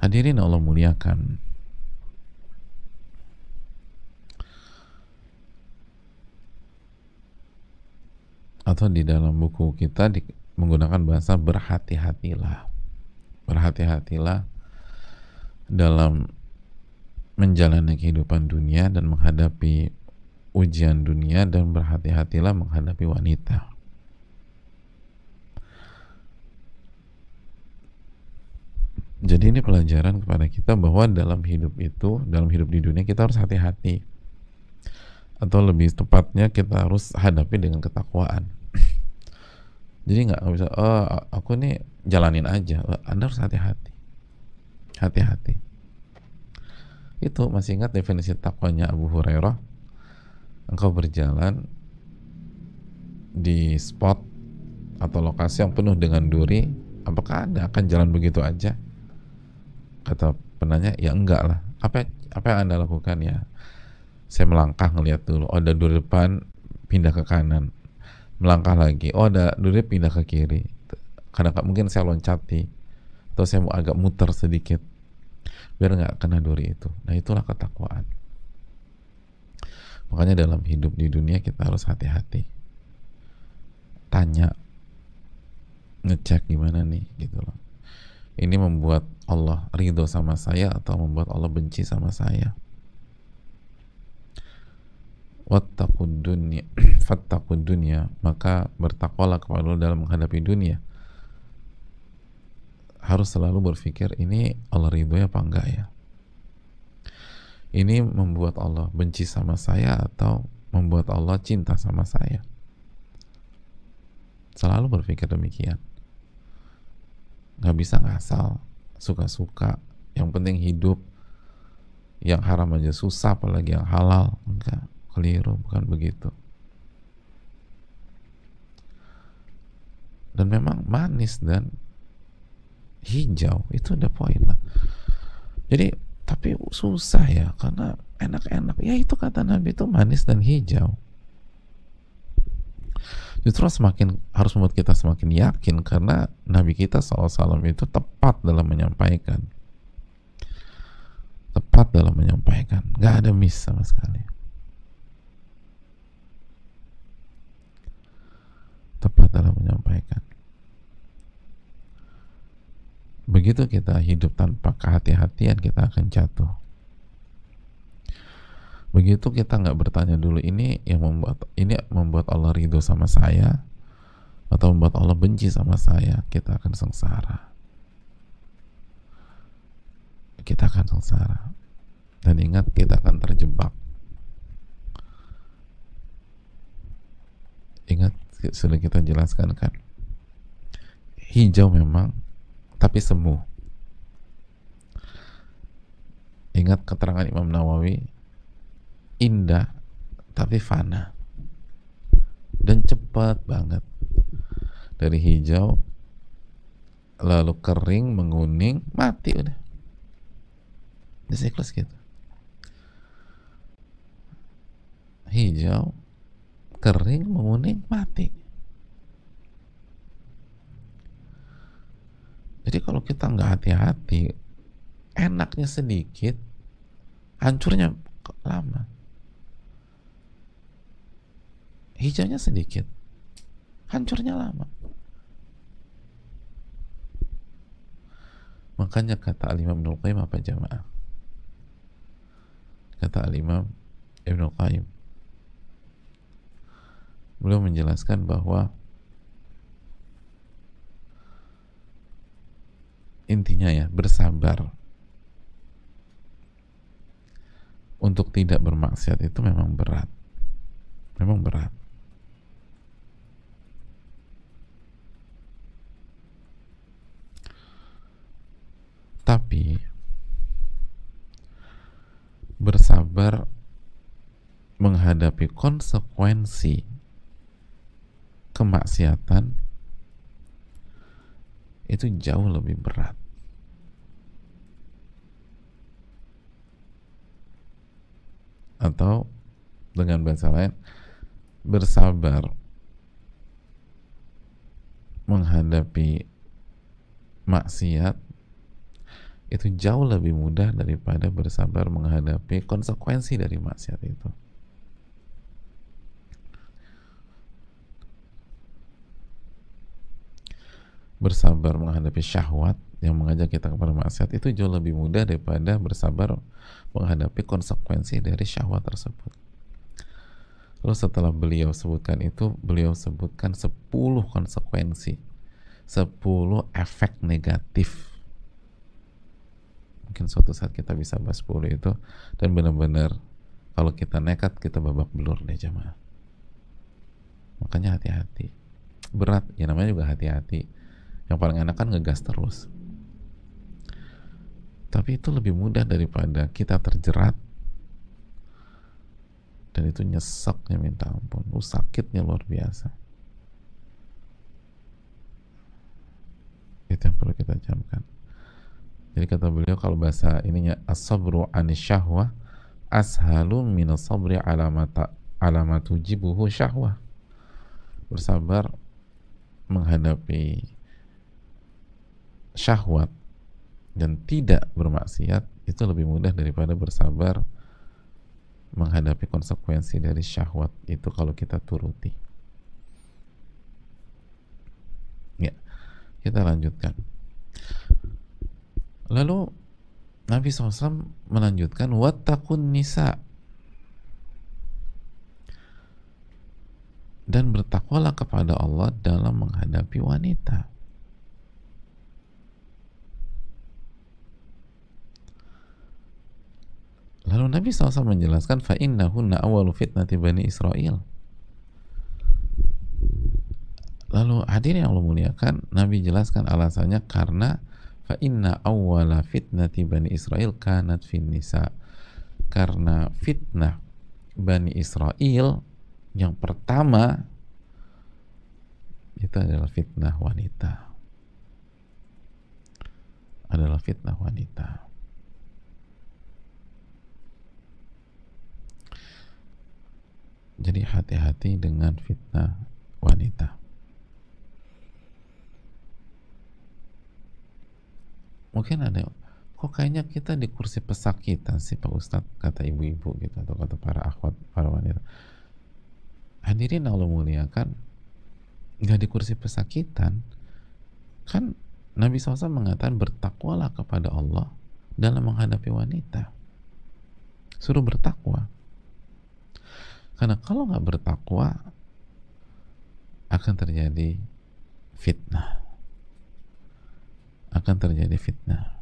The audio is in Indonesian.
Hadirin Allah muliakan, atau di dalam buku kita menggunakan bahasa berhati-hatilah. Berhati-hatilah dalam menjalani kehidupan dunia dan menghadapi ujian dunia, dan berhati-hatilah menghadapi wanita. Jadi ini pelajaran kepada kita bahwa dalam hidup itu, dalam hidup di dunia kita harus hati-hati, atau lebih tepatnya kita harus hadapi dengan ketakwaan. Jadi nggak bisa, oh aku nih jalanin aja. Anda harus hati-hati, hati-hati. Itu masih ingat definisi takwanya Abu Hurairah? Engkau berjalan di spot atau lokasi yang penuh dengan duri, apakah Anda akan jalan begitu aja? Kata penanya, ya enggak lah. Apa yang Anda lakukan? Ya, saya melangkah ngelihat dulu. Oh, ada duri depan, pindah ke kanan. Melangkah lagi. Oh, ada duri, pindah ke kiri. Kadang-kadang mungkin saya loncati, atau saya mau agak muter sedikit biar nggak kena duri itu. Nah, itulah ketakwaan. Makanya dalam hidup di dunia kita harus hati-hati. Tanya, ngecek gimana nih, gitu loh. Ini membuat Allah ridho sama saya atau membuat Allah benci sama saya. Wattaqud dunya, fattaqud dunya, maka bertakwalah kepada Allah dalam menghadapi dunia. Harus selalu berpikir, ini Allah ridho apa enggak ya? Ini membuat Allah benci sama saya atau membuat Allah cinta sama saya? Selalu berpikir demikian. Nggak bisa ngasal, suka-suka. Yang penting hidup, yang haram aja susah, apalagi yang halal. Enggak, keliru, bukan begitu. Dan memang manis dan hijau itu udah poin lah. Jadi tapi susah ya, karena enak-enak ya, itu kata Nabi, itu manis dan hijau. Justru semakin harus membuat kita semakin yakin, karena Nabi kita SAW itu tepat dalam menyampaikan, nggak ada miss sama sekali, tepat dalam menyampaikan. Begitu kita hidup tanpa kehati-hatian, kita akan jatuh. Begitu kita nggak bertanya dulu, ini membuat Allah ridho sama saya atau membuat Allah benci sama saya, kita akan sengsara. Kita akan sengsara. Dan ingat, kita akan terjebak. Ingat, sudah kita jelaskan kan, hijau memang, tapi semu. Ingat keterangan Imam Nawawi, indah tapi fana, dan cepat banget. Dari hijau lalu kering, menguning, mati udah. Di siklus gitu. Hijau, kering, menguning, mati. Jadi kalau kita nggak hati-hati, enaknya sedikit, hancurnya lama. Hijaunya sedikit, hancurnya lama. Makanya kata Al-Imam Ibnul Qayyim apa jamaah? Kata Al-Imam Ibnul Qayyim, beliau menjelaskan bahwa intinya ya, bersabar untuk tidak bermaksiat itu memang berat. Memang berat. Tapi bersabar menghadapi konsekuensi kemaksiatan itu jauh lebih berat. Atau dengan bahasa lain, bersabar menghadapi maksiat itu jauh lebih mudah daripada bersabar menghadapi konsekuensi dari maksiat itu. Bersabar menghadapi syahwat yang mengajak kita kepada maksiat itu jauh lebih mudah daripada bersabar menghadapi konsekuensi dari syahwat tersebut. Lalu setelah beliau sebutkan itu, beliau sebutkan 10 konsekuensi, 10 efek negatif. Mungkin suatu saat kita bisa bahas 10 itu, dan benar-benar kalau kita nekat, kita babak belur deh jemaah. Makanya hati-hati. Berat, ya namanya juga hati-hati. Yang paling enak kan ngegas terus. Tapi itu lebih mudah daripada kita terjerat dan itu nyeseknya minta ampun, sakitnya luar biasa. Itu yang perlu kita camkan. Jadi kata beliau, kalau bahasa ininya as-sabru anis syahwah ashalu minas sabri alamatu jibuhu syahwah. Bersabar menghadapi syahwat dan tidak bermaksiat itu lebih mudah daripada bersabar menghadapi konsekuensi dari syahwat itu kalau kita turuti. Ya, kita lanjutkan. Lalu Nabi SAW melanjutkan wattaqun nisa, dan bertakwalah kepada Allah dalam menghadapi wanita. Lalu Nabi SAW menjelaskan fa'innahunna awalu fitnati Bani Israel. Lalu hadirin yang Allah muliakan, Nabi jelaskan alasannya karena fa'inna awwala fitnati Bani Israel kanat fin nisa. Karena fitnah Bani Israel yang pertama itu adalah fitnah wanita. Adalah fitnah wanita. Jadi hati-hati dengan fitnah wanita. Mungkin ada, kok kayaknya kita di kursi pesakitan sih Pak Ustadz, kata ibu-ibu gitu, atau kata para akhwat, para wanita. Hadirin Allah muliakan, nggak di kursi pesakitan. Kan Nabi SAW mengatakan bertakwalah kepada Allah dalam menghadapi wanita. Suruh bertakwa. Karena kalau nggak bertakwa akan terjadi fitnah. Akan terjadi fitnah.